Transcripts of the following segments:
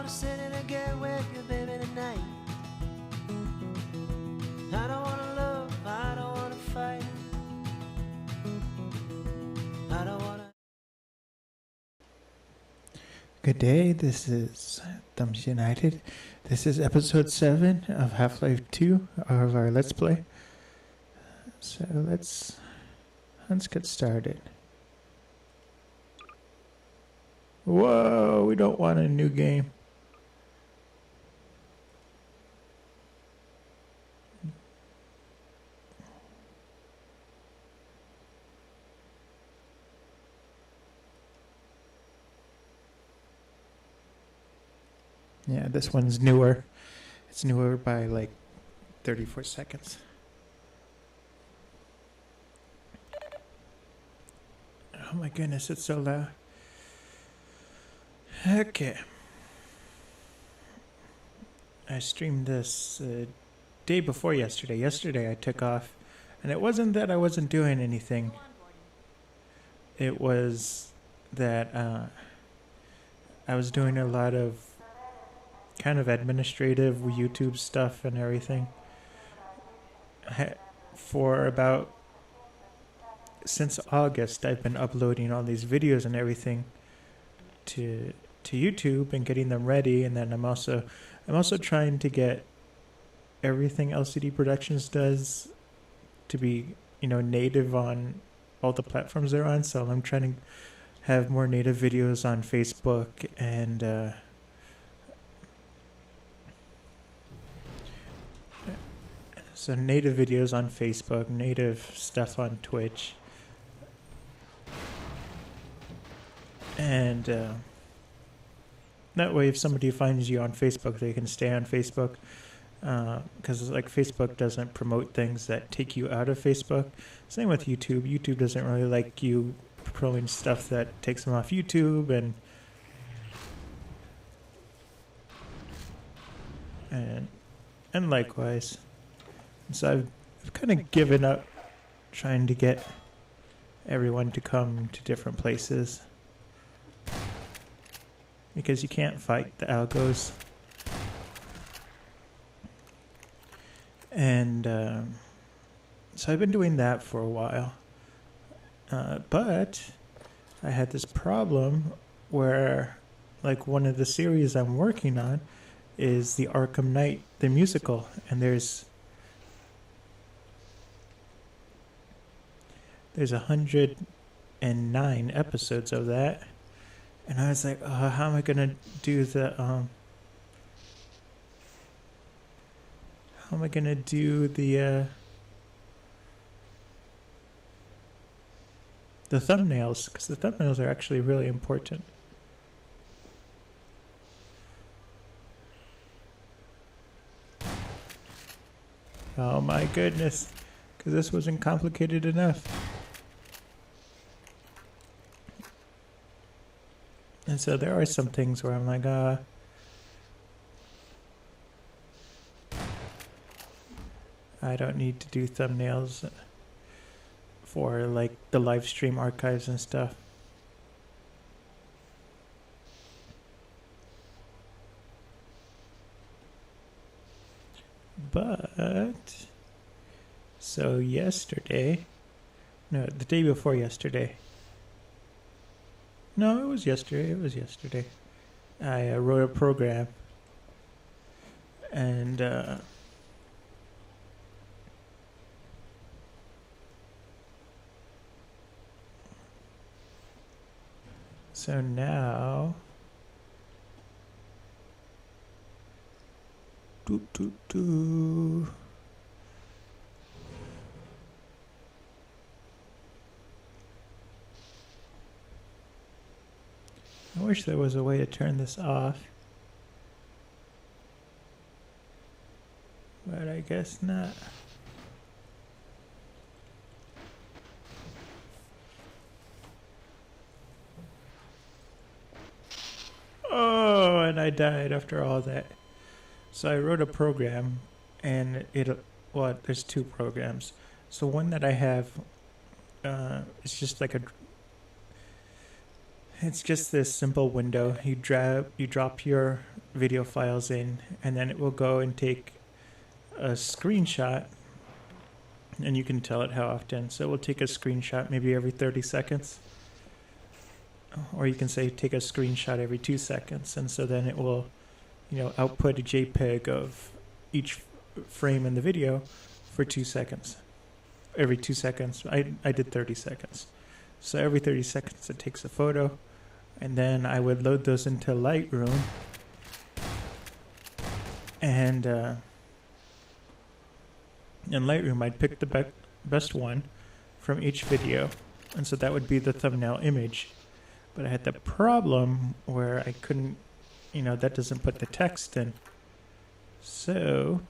sitting and get with you, baby, tonight. I don't wanna love, I don't wanna fight. I don't wanna. Good day, this is Thumbs United. This is episode 7 of Half-Life 2 of our Let's Play. So let's get started. Whoa, we don't want a new game. Yeah, this one's newer. It's newer by like 34 seconds. Oh my goodness, it's so loud. Okay. I streamed this day before yesterday. Yesterday I took off, and it wasn't that I wasn't doing anything. It was that I was doing a lot of kind of administrative YouTube stuff and everything. For about since August, I've been uploading all these videos and everything to YouTube and getting them ready, and then I'm also trying to get everything LCD Productions does to be, native on all the platforms they're on. So I'm trying to have more native videos on Facebook and so native videos on Facebook, native stuff on Twitch, and that way if somebody finds you on Facebook, they can stay on Facebook, because like Facebook doesn't promote things that take you out of Facebook. Same with YouTube. YouTube doesn't really like you promoting stuff that takes them off YouTube, and likewise. So I've kind of given up trying to get everyone to come to different places, because you can't fight the algos. And so I've been doing that for a while. But I had this problem where, like, one of the series I'm working on is the Arkham Knight, the musical, and there's 109 episodes of that, and I was like, how am I gonna do the thumbnails, because the thumbnails are actually really important. Oh my goodness, because this wasn't complicated enough. And so there are some things where I'm like, I don't need to do thumbnails for like the live stream archives and stuff. But so yesterday, no, the day before yesterday. No, it was yesterday. I wrote a program, and so now I wish there was a way to turn this off, but I guess not. Oh, and I died after all that. So I wrote a program, and there's two programs. So one that I have, it's just like it's just this simple window. You drop your video files in, and then it will go and take a screenshot, and you can tell it how often. So we'll take a screenshot maybe every 30 seconds, or you can say take a screenshot every 2 seconds, and so then it will, output a JPEG of each frame in the video for 2 seconds. Every 2 seconds. I did 30 seconds. So every 30 seconds it takes a photo, and then I would load those into Lightroom, and in Lightroom I'd pick the best one from each video, and so that would be the thumbnail image. But I had the problem where I couldn't, that doesn't put the text in. So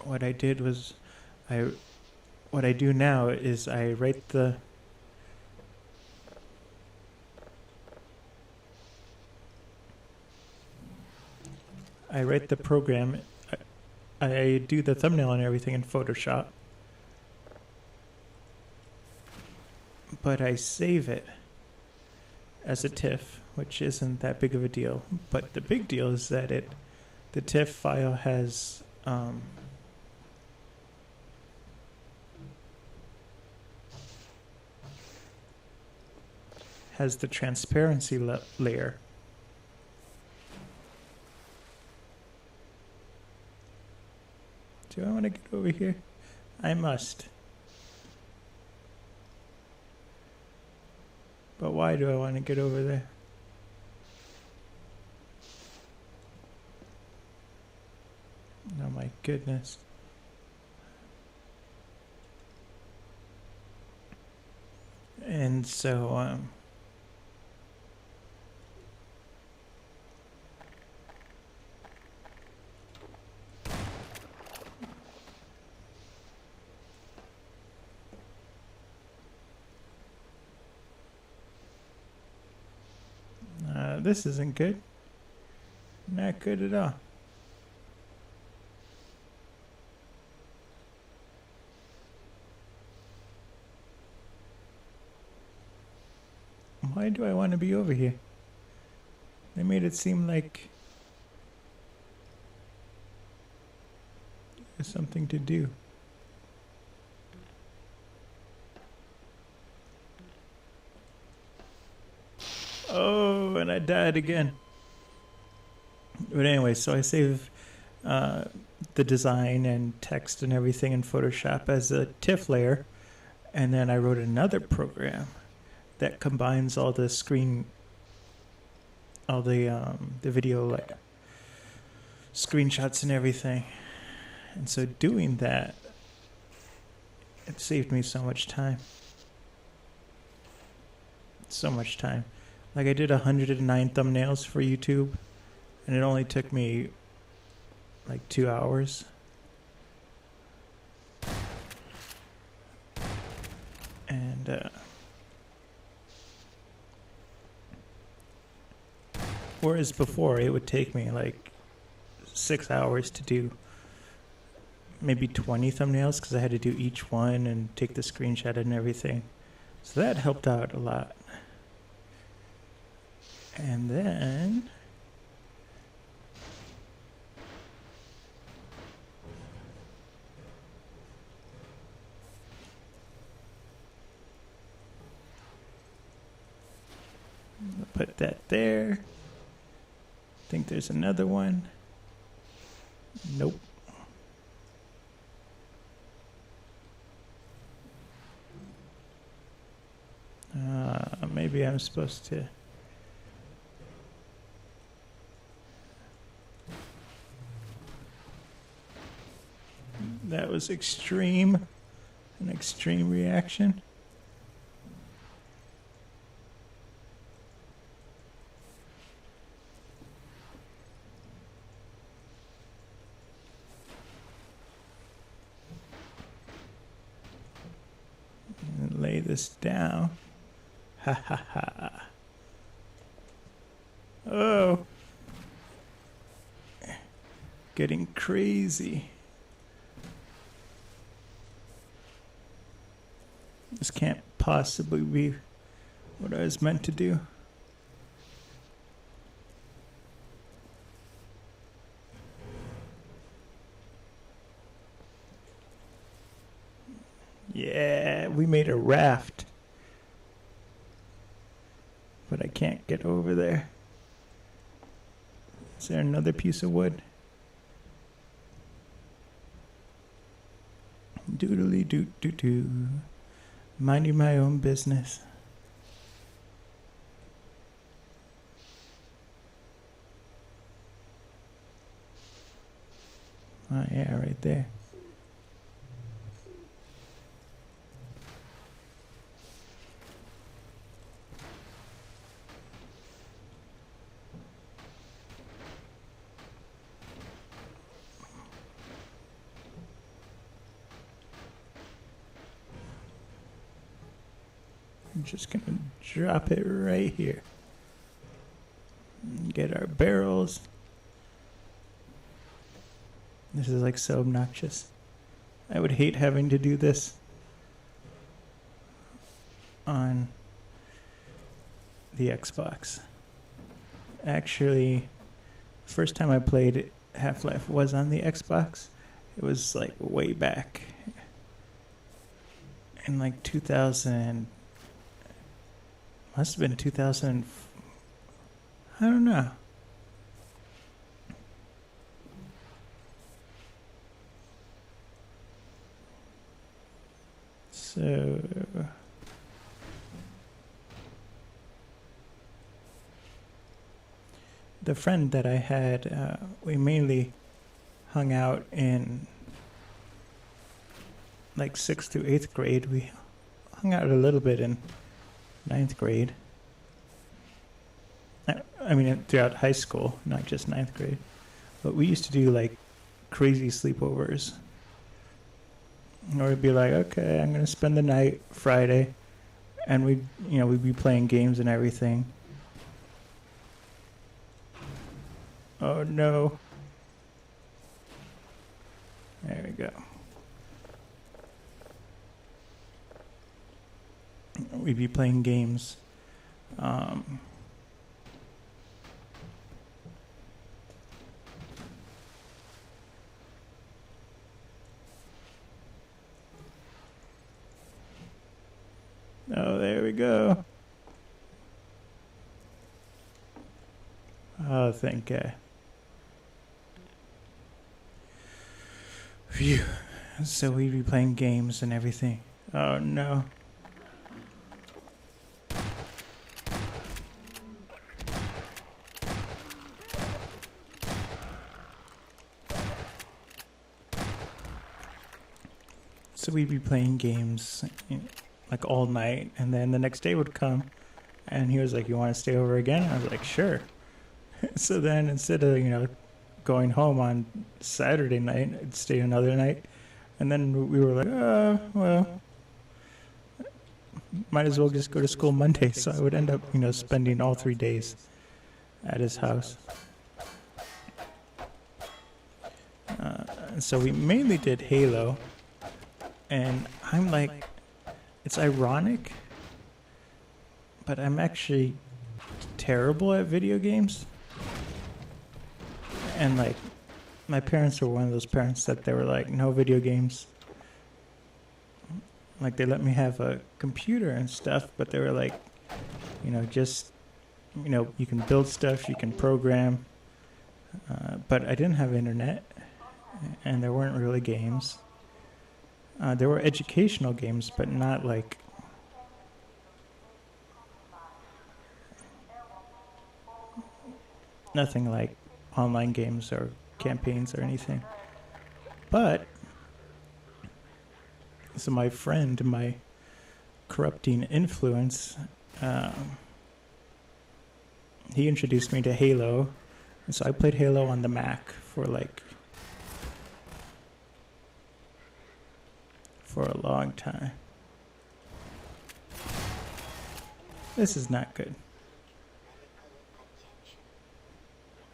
what I did was, what I do now is I write the program. I do the thumbnail and everything in Photoshop, but I save it as a TIFF, which isn't that big of a deal. But the big deal is that the TIFF file has the transparency layer. Do I want to get over here? I must. But why do I want to get over there? Oh my goodness. And so, this isn't good. Not good at all. Why do I want to be over here? They made it seem like there's something to do. Oh, and I died again. But anyway, so I save the design and text and everything in Photoshop as a TIFF layer, and then I wrote another program that combines all the video like screenshots and everything. And so doing that, it saved me so much time. So much time. Like I did 109 thumbnails for YouTube, and it only took me like 2 hours. And whereas before it would take me like 6 hours to do maybe 20 thumbnails because I had to do each one and take the screenshot and everything. So that helped out a lot. And then I'll put that there. I think there's another one. Nope. Maybe I'm supposed to. That was extreme. An extreme reaction. And lay this down. Ha ha ha. Oh. Getting crazy. This can't possibly be what I was meant to do. we made a raft. But I can't get over there. Is there another piece of wood? Doodly doot doot doo. Minding my own business. Oh yeah, right there. I'm just gonna drop it right here. Get our barrels. This is like so obnoxious. I would hate having to do this on the Xbox. Actually, first time I played Half-Life was on the Xbox. It was like way back in like 2000. Must have been 2000. I don't know. So the friend that I had, we mainly hung out in like 6th to 8th grade. We hung out a little bit in 9th grade. I mean, throughout high school, not just 9th grade. But we used to do like crazy sleepovers. Or we'd be like, okay, I'm going to spend the night Friday. And we'd be playing games and everything. Oh no. There we go. We'd be playing games. Oh, there we go. Oh, thank God. Phew. So we'd be playing games and everything. Oh, no. So we'd be playing games like all night, and then the next day would come, and he was like, "You want to stay over again?" I was like, "Sure." So then instead of going home on Saturday night, I'd stay another night, and then we were like, well, might as well just go to school Monday. So I would end up spending all 3 days at his house. So we mainly did Halo, and I'm like, it's ironic, but I'm actually terrible at video games. And like, my parents were one of those parents that they were like, no video games. Like, they let me have a computer and stuff, but they were like, you can build stuff, you can program. But I didn't have internet, and there weren't really games. There were educational games, but not like nothing like online games or campaigns or anything. But so my friend, my corrupting influence, he introduced me to Halo, and so I played Halo on the Mac for a long time. This is not good.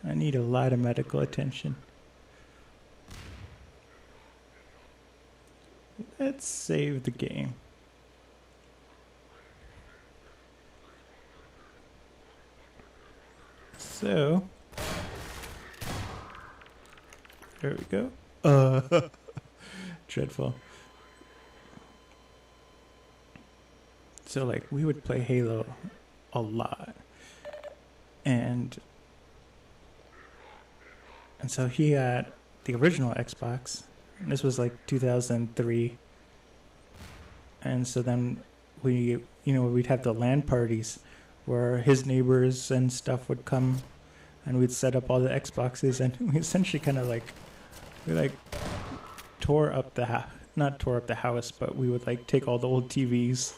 I need a lot of medical attention. Let's save the game. So, there we go. Dreadful. So like we would play Halo a lot, and so he had the original Xbox. And this was like 2003, and so then we'd have the LAN parties where his neighbors and stuff would come, and we'd set up all the Xboxes, and we essentially kind of like tore up the not tore up the house, but we would like take all the old TVs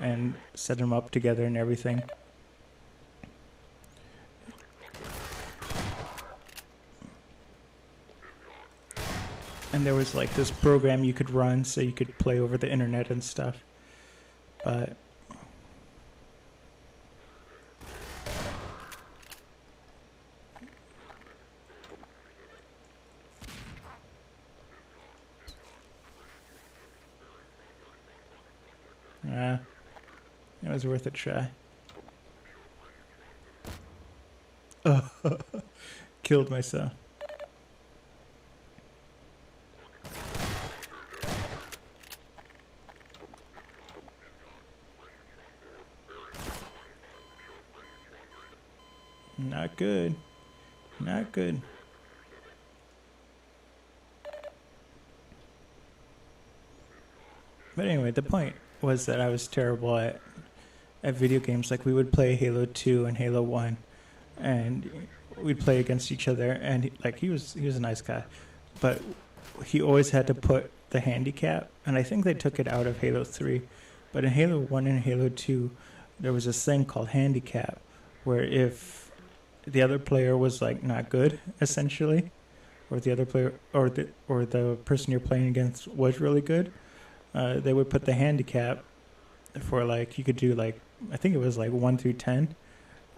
and set them up together and everything. And there was like this program you could run so you could play over the internet and stuff. But it was worth a try. Oh, killed myself. Not good. Not good. But anyway, the point was that I was terrible at video games. Like we would play Halo 2 and Halo 1, and we'd play against each other, and he was a nice guy, but he always had to put the handicap, and I think they took it out of Halo 3, but in Halo 1 and Halo 2 there was this thing called handicap, where if the other player was like not good essentially, or the other player or the person you're playing against was really good, they would put the handicap for like, you could do like, I think it was like 1 through 10.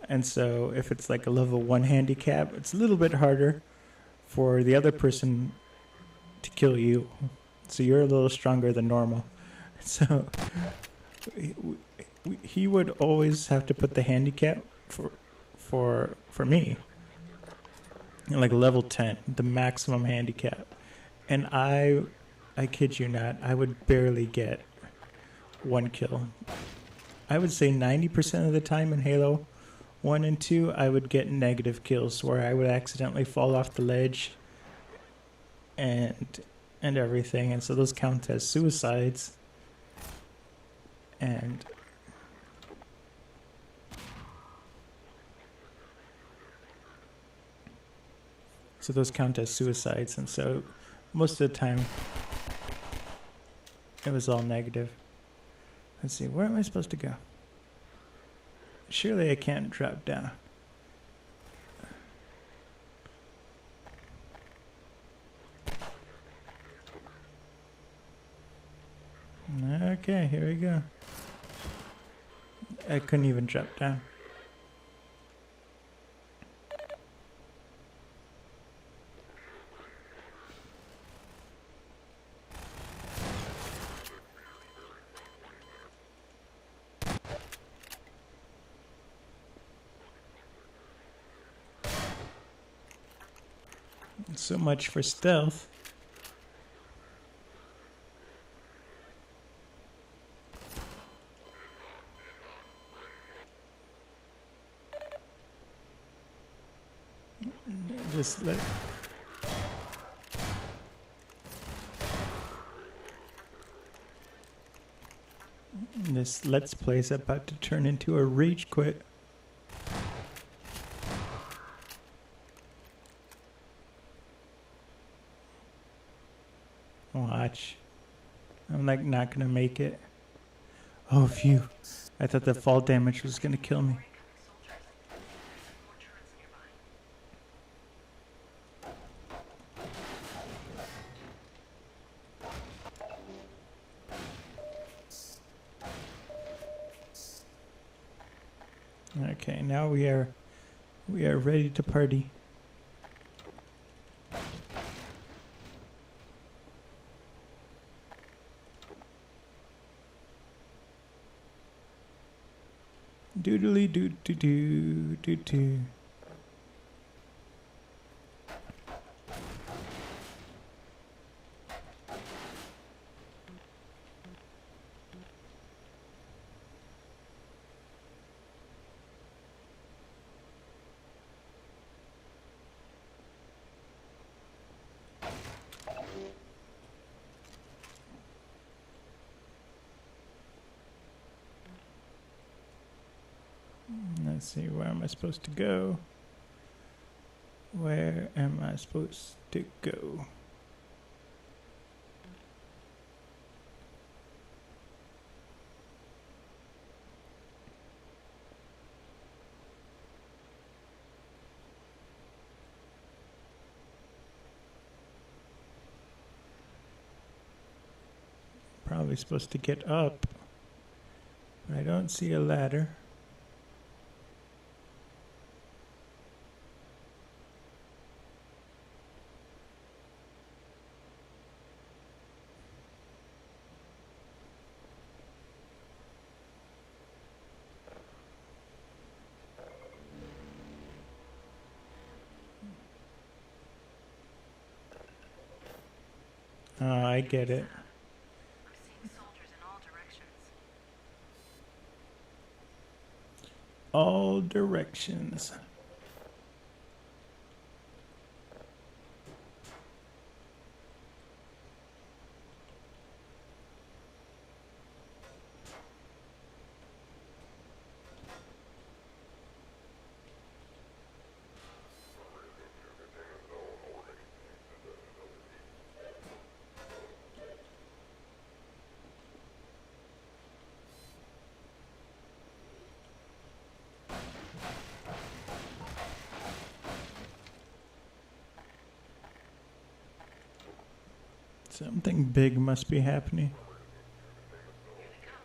And so if it's like a level 1 handicap, it's a little bit harder for the other person to kill you. So you're a little stronger than normal. So he would always have to put the handicap for me. Like level 10, the maximum handicap. And I kid you not, I would barely get 1 kill. I would say 90% of the time in Halo 1 and 2, I would get negative kills where I would accidentally fall off the ledge and everything, and so those count as suicides. And so those count as suicides, and so most of the time it was all negative. Let's see, where am I supposed to go? Surely I can't drop down. Okay, here we go. I couldn't even drop down. So much for stealth. Just let... This Let's Play is about to turn into a rage quit. Watch. I'm like not gonna make it. Oh phew. I thought the fall damage was gonna kill me. Okay, now we are ready to party. Doodly doo doo doo doo doo. Let's see, where am I supposed to go? Where am I supposed to go? Probably supposed to get up. But I don't see a ladder. Oh, I get it. I'm seeing soldiers in all directions. All directions. Something big must be happening. Here they come.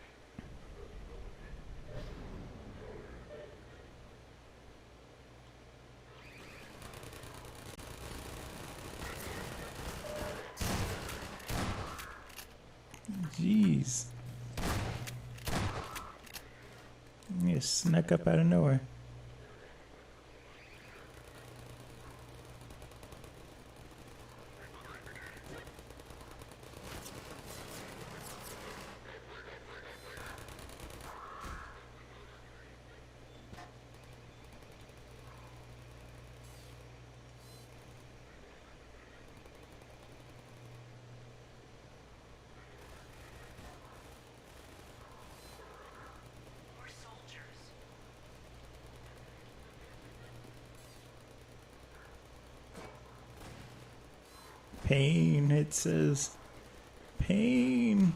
Jeez. You snuck up out of nowhere. More soldiers. Pain, it says. Pain.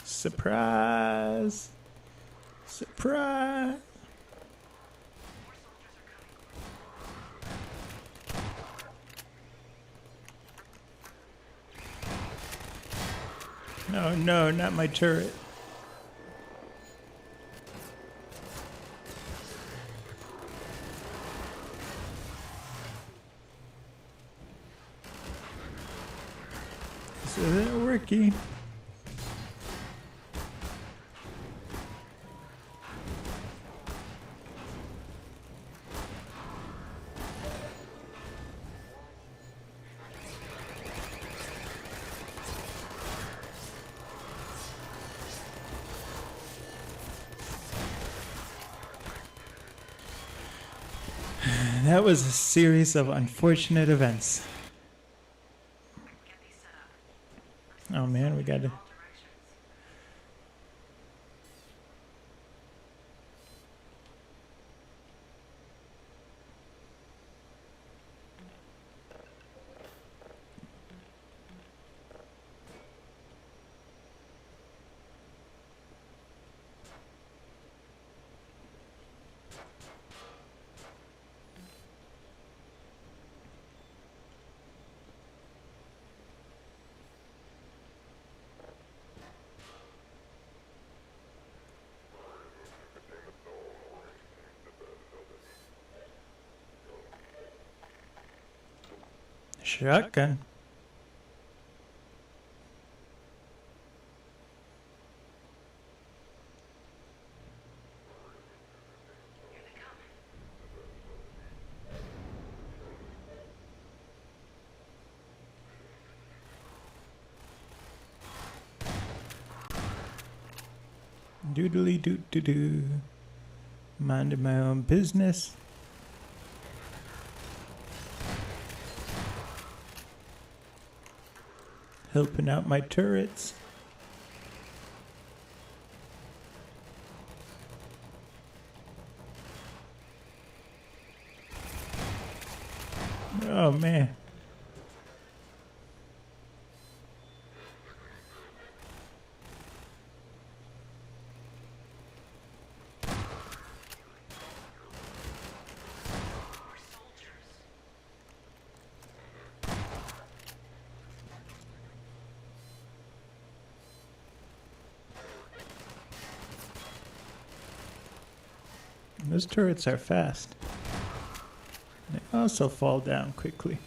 Surprise. Surprise. More soldiers are coming. No, no, not my turret. This isn't working. That was a series of unfortunate events. Get these set up. Oh man, we got to. All directions. Shotgun. Here they come. Doodly doot doo doo. Minding my own business. Helping out my turrets. Oh man. More soldiers. Those turrets are fast. They also fall down quickly.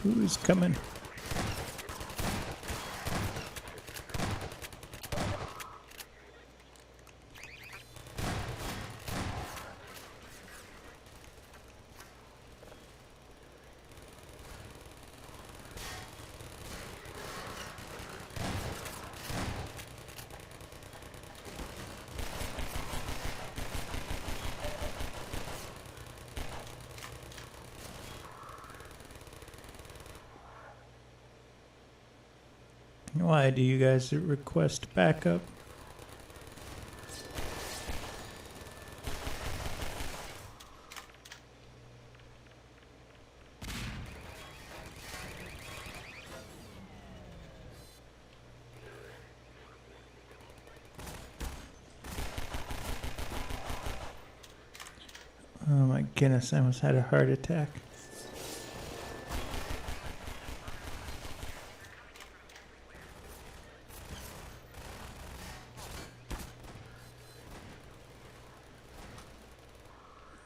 Who's coming? Why do you guys request backup? Oh my goodness, I almost had a heart attack.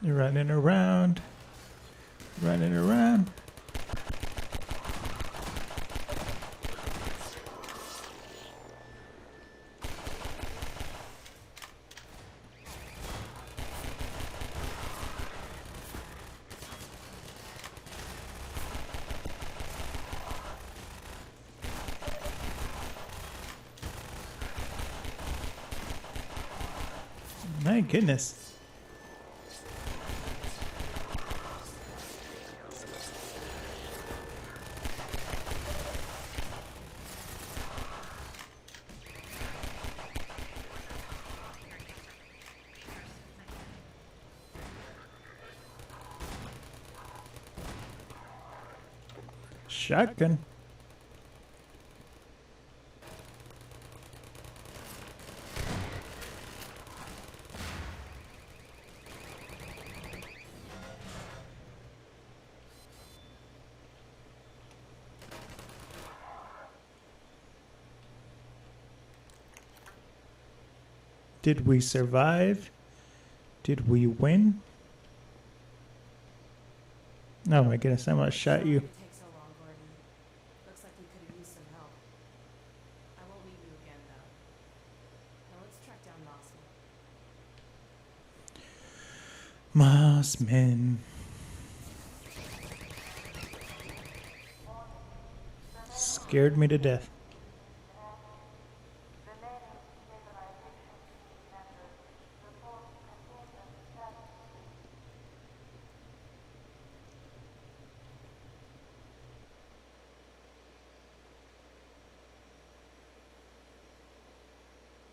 You're running around. Running around. My goodness. Shotgun. Did we survive? Did we win? Oh my goodness, I almost shot you. Take so long, Gordon. Looks like we could have used some help. I won't leave you again, though. Now let's track down Mossman. Mossman. Scared me to death.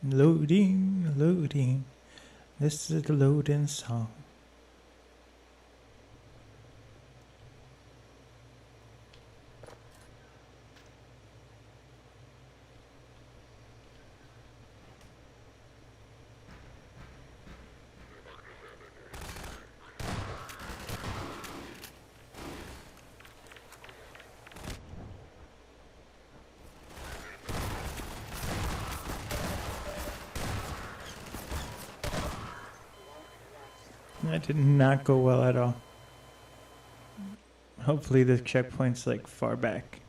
Loading, loading. This is the loading song. That did not go well at all. Hopefully the checkpoint's like far back.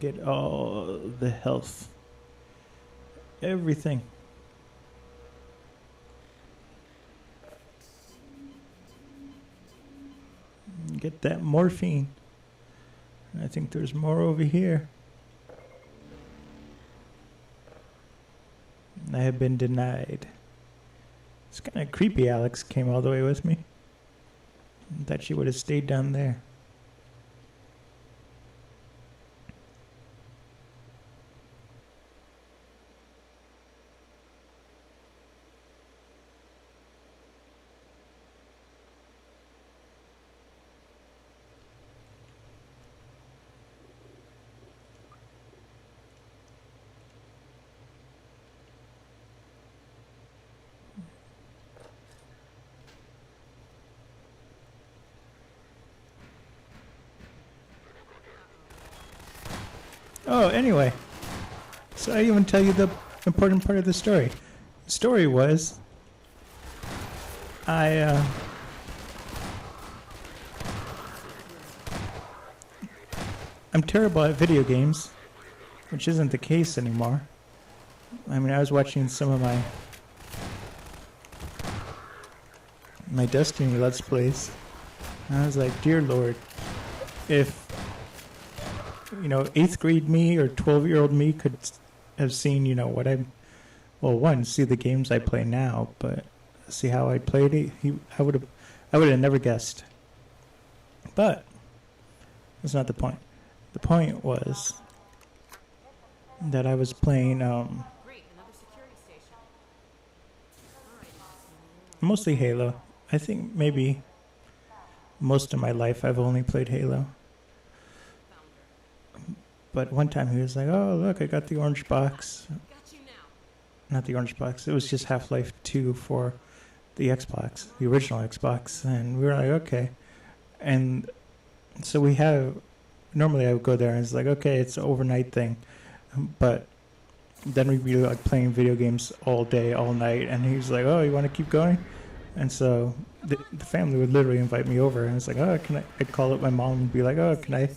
get all the health. Everything. Get that morphine. I think there's more over here. I have been denied. It's kind of creepy Alex came all the way with me. I thought she would have stayed down there. Oh, anyway. So I even tell you the important part of the story. The story was I'm terrible at video games, which isn't the case anymore. I mean, I was watching some of my Destiny Let's Plays, and I was like, dear Lord, if 8th grade me or 12-year-old me could have seen, what one, see the games I play now, but see how I played it, I would have never guessed. But that's not the point. The point was that I was playing Great, another security station. Alright, mostly Halo. I think maybe most of my life I've only played Halo. But one time he was like, oh, look, I got the orange box. got you now. Not the orange box. It was just Half-Life 2 for the Xbox, the original Xbox. And we were like, okay. And so normally I would go there and it's like, okay, it's an overnight thing. But then we'd be like playing video games all day, all night. And he was like, oh, you want to keep going? And so the family would literally invite me over. And it's like, oh, I'd call up my mom and be like, oh, can I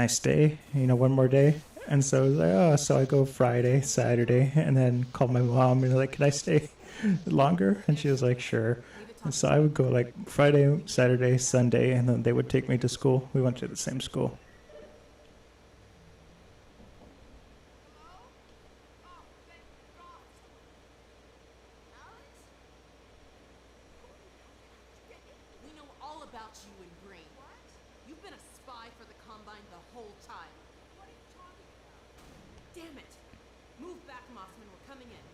stay, one more day? And so I was like, oh, so I go Friday, Saturday, and then call my mom and like, can I stay longer? And she was like, sure. And so I would go like Friday, Saturday, Sunday, and then they would take me to school. We went to the same school. We know all about you and Green. What? You've been a spy for the Combine the whole time. What are you talking about? Damn it! Move back, Mossman. We're coming in.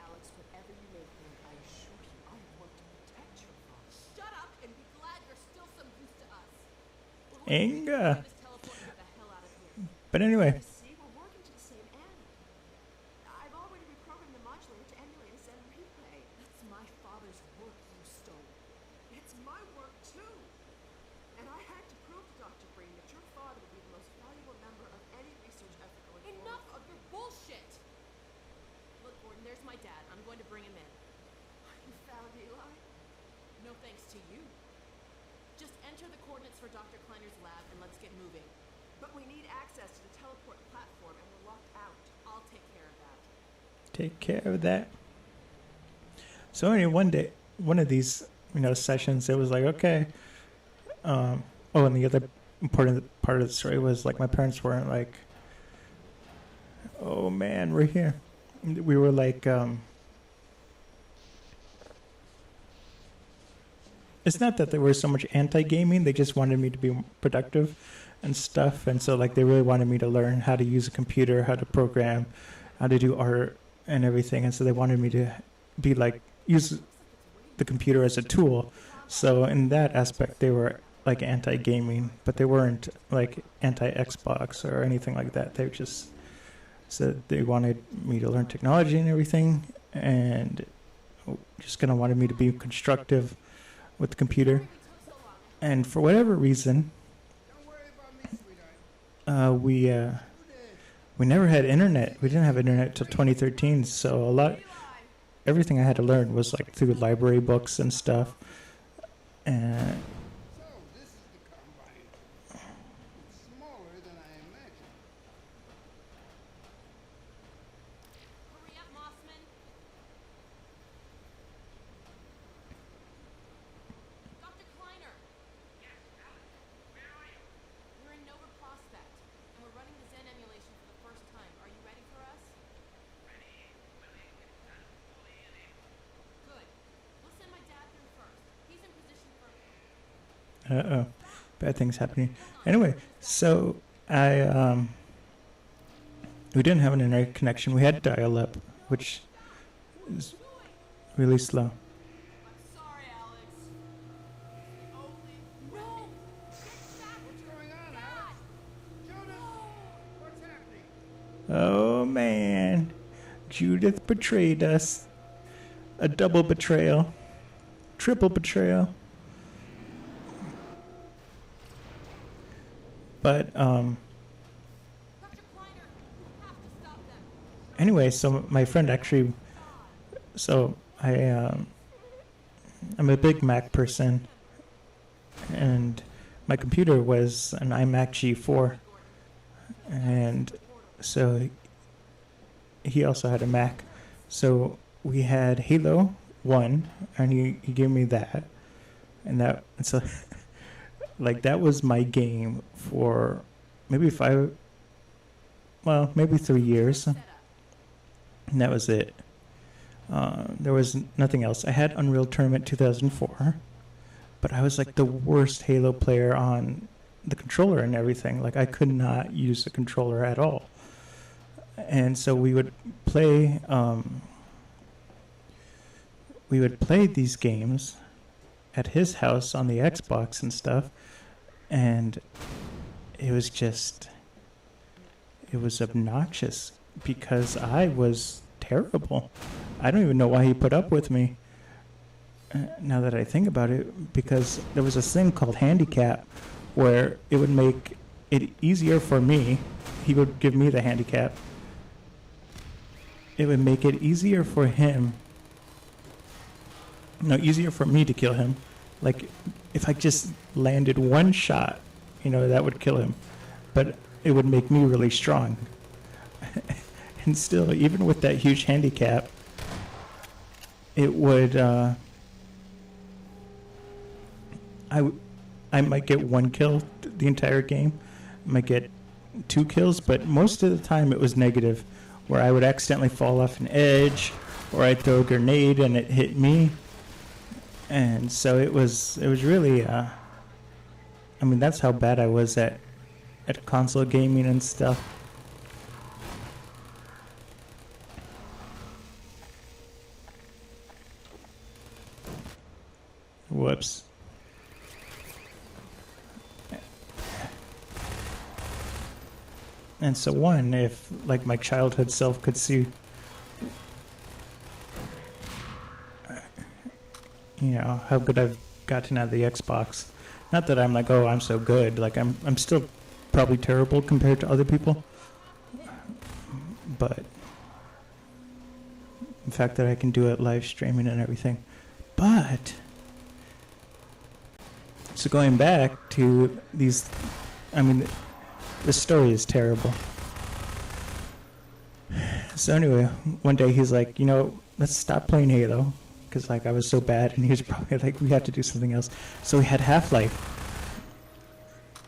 Alex, whatever you may think, I assure you I want to protect your father. Shut up and be glad you're still some use to us. Inga. Just teleport and get the hell out of here. But anyway, See, we're working to the same end. I've already reprogrammed the modulator to emulate a Zen replay. That's my father's work you stole. It's my work too. And I had to prove to Dr. Breen that your father would be the most valuable member of any research effort going forward. Enough of your bullshit! Look, Gordon, there's my dad. I'm going to bring him in. You found Eli? No thanks to you. Just enter the coordinates for Dr. Kleiner's lab and let's get moving. But we need access to the teleport platform and we're locked out. I'll take care of that. take care of that. So anyway, one day, one of these, sessions, it was like, okay. And the other important part of the story was like my parents weren't like, oh man, we're here. We were like, it's not that they were so much anti-gaming, they just wanted me to be productive and stuff. And so like they really wanted me to learn how to use a computer, how to program, how to do art and everything. And so they wanted me to be like, use the computer as a tool. So in that aspect, they were like anti-gaming, but they weren't like anti-Xbox or anything like that. They just said they wanted me to learn technology and everything, and just kind of wanted me to be constructive with the computer. And for whatever reason, we never had internet. We didn't have internet till 2013. So everything I had to learn was like through library books and stuff. And So, this is the Combine. It's smaller than I imagined. Hurry up, Mossman. Dr. Kleiner. Yes, Alex, where are you? We're in Nova Prospect, and we're running the Zen emulation for the first time. Are you ready for us? Ready, willing, and fully enabled. Good. We'll send my dad through first. He's in position for... uh-oh, bad things happening. Anyway, so I we didn't have an internet connection. We had dial-up, which is really slow. I'm sorry, Alex. Only... No! Get back! What's going on, Alex? Judith! What's happening? Oh man, Judith betrayed us. A double betrayal, triple betrayal. But Dr. Kleiner, you have to stop them. anyway, so my friend actually, so I'm a big Mac person, and my computer was an iMac G4, and so he also had a Mac. So we had Halo 1, and he gave me that, and so like that was my game for maybe 3 years, and that was it. There was nothing else. I had Unreal Tournament 2004, but I was like the worst Halo player on the controller and everything. Like I could not use the controller at all. And so we would play these games at his house on the Xbox and stuff, and it was obnoxious because I was terrible. I don't even know why he put up with me, now that I think about it, because there was this thing called handicap where it would make it easier for me. He would give me the handicap. It would make it easier for him. No, easier for me to kill him. Like, if I just landed one shot, that would kill him. But it would make me really strong. And still, even with that huge handicap, it would, I might get one kill the entire game. I might get 2 kills, but most of the time it was negative, where I would accidentally fall off an edge, or I'd throw a grenade and it hit me. And so it was really, that's how bad I was at console gaming and stuff. Whoops. And so if like my childhood self could see, how good I've gotten out of the Xbox. Not that I'm like, oh, I'm so good. Like I'm still probably terrible compared to other people. But the fact that I can do it live streaming and everything. But so going back to these, the story is terrible. So anyway, one day he's like, let's stop playing Halo, because like I was so bad, and he was probably like, we have to do something else. So we had Half-Life,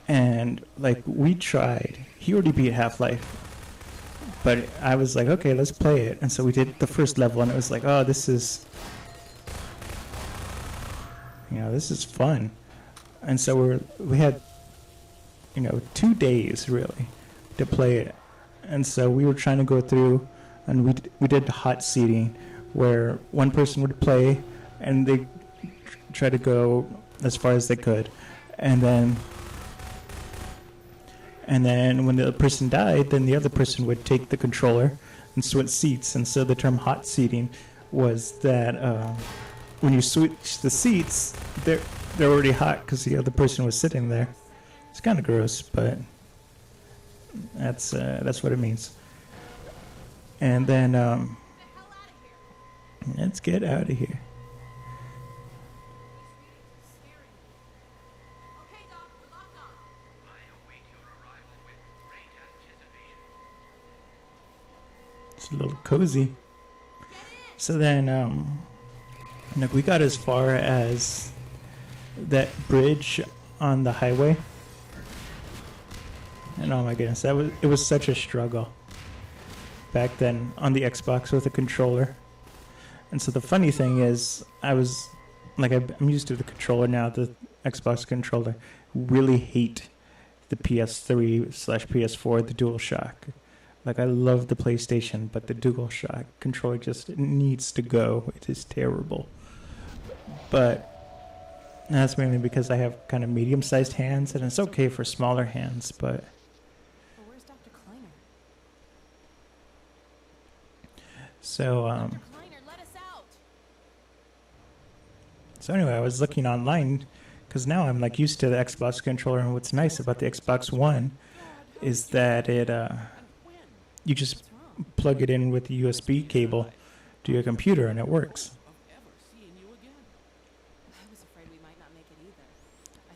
and like we tried. He already beat Half-Life, but I was like, okay, let's play it. And so we did the first level, and it was like, oh, this is fun. And so we had 2 days really to play it. And so we were trying to go through, and we did hot seating, where one person would play and they try to go as far as they could, and then when the other person died, then the other person would take the controller and switch seats. And so the term hot seating was that when you switch the seats, they're already hot because the other person was sitting there. It's kind of gross, but that's what it means. And then let's get out of here. It's a little cozy. So then, like we got as far as that bridge on the highway, and oh my goodness, it was such a struggle back then on the Xbox with a controller. And so the funny thing is, I was like, I'm used to the controller now, the Xbox controller. Really hate the PS3/PS4, the DualShock. Like, I love the PlayStation, but the DualShock controller just needs to go. It is terrible. But that's mainly because I have kind of medium-sized hands, and it's okay for smaller hands, but... Well, where's Dr. Kleiner? So, Dr. Kleiner, let us out! So anyway, I was looking online, because now I'm like used to the Xbox controller, and what's nice about the Xbox One is that it, you just What's wrong? plug it in with the USB cable to your computer, and it works. I was afraid we might not make it either.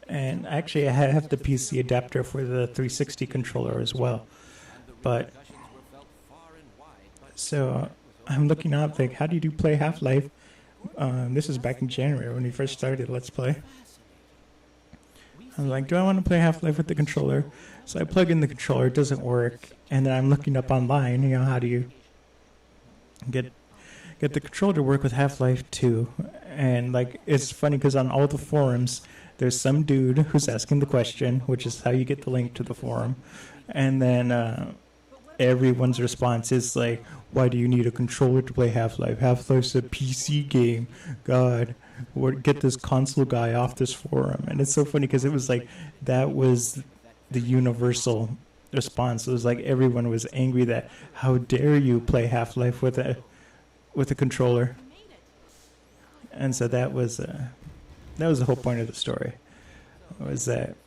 And actually, I have the PC adapter for the 360 controller as well. But, so, I'm looking up, like, how did you play Half-Life? This is back in January when we first started Let's Play. I'm like, do I want to play Half-Life with the controller? So I plug in the controller, it doesn't work. And then I'm looking up online, you know, how do you get the controller to work with Half-Life 2? And, like, it's funny because on all the forums, there's some dude who's asking the question, which is how you get the link to the forum. And then everyone's response is like, why do you need a controller to play Half-Life? Half-Life's a PC game. God, get this console guy off this forum. And it's so funny because it was like, that was the universal response. It was like everyone was angry that, how dare you play Half-Life with a controller? And so that was the whole point of the story, was that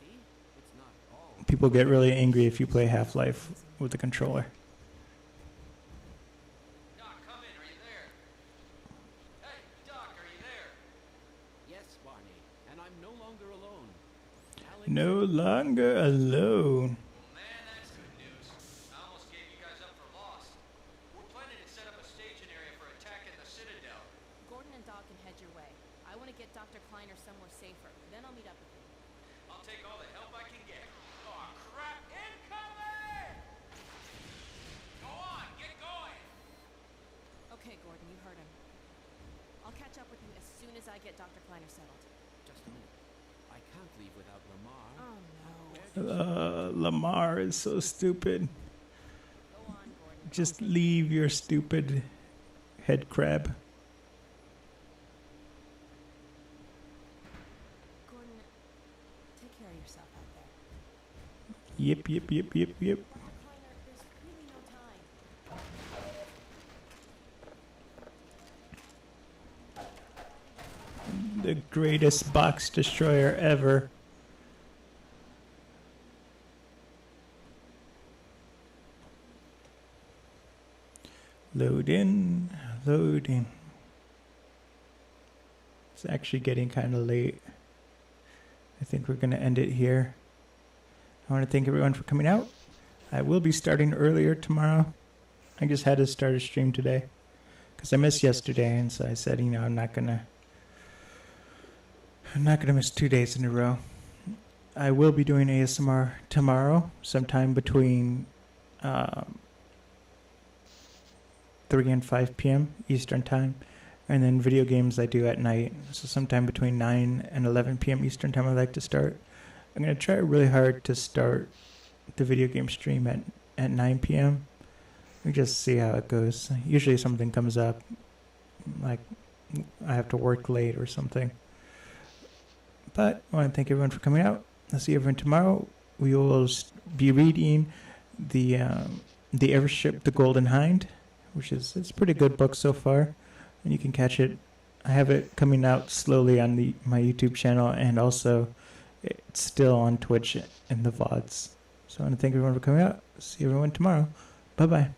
people get really angry if you play Half-Life with a controller. Doc, come in. Are you there? Hey, Doc, are you there? Yes, Barney, and I'm no longer alone. No longer alone. Man, that's good news. I almost gave you guys up for lost. We're planning to set up a staging area for attacking the Citadel. Gordon and Doc can head your way. I want to get Dr. Kleiner somewhere safer. Then I'll meet up with you. I'll take all the help I can get. Oh, crap! Incoming! Go on, get going! Okay, Gordon, you heard him. I'll catch up with you as soon as I get Dr. Kleiner settled. Just a minute. I can't leave without Lamar. Oh, no. Lamar is so stupid. Go on, Gordon. Just leave your stupid head crab. Gordon, take care of yourself out there. Yep. Dr. Kleiner, there's really no time. The greatest box destroyer ever. Load in. It's actually getting kind of late. I think we're going to end it here. I want to thank everyone for coming out. I will be starting earlier tomorrow. I just had to start a stream today because I missed yesterday, and so I said, you know, I'm not gonna miss 2 days in a row. I will be doing ASMR tomorrow, sometime between 3 and 5 p.m. Eastern Time. And then video games I do at night. So sometime between 9 and 11 p.m. Eastern Time I like to start. I'm going to try really hard to start the video game stream at 9 p.m. We just see how it goes. Usually something comes up, like I have to work late or something. But I want to thank everyone for coming out. I'll see everyone tomorrow. We will be reading the Airship, the Golden Hind, which is it's a pretty good book so far, and you can catch it. I have it coming out slowly on my YouTube channel, and also it's still on Twitch and the VODs. So I want to thank everyone for coming out. See everyone tomorrow. Bye bye.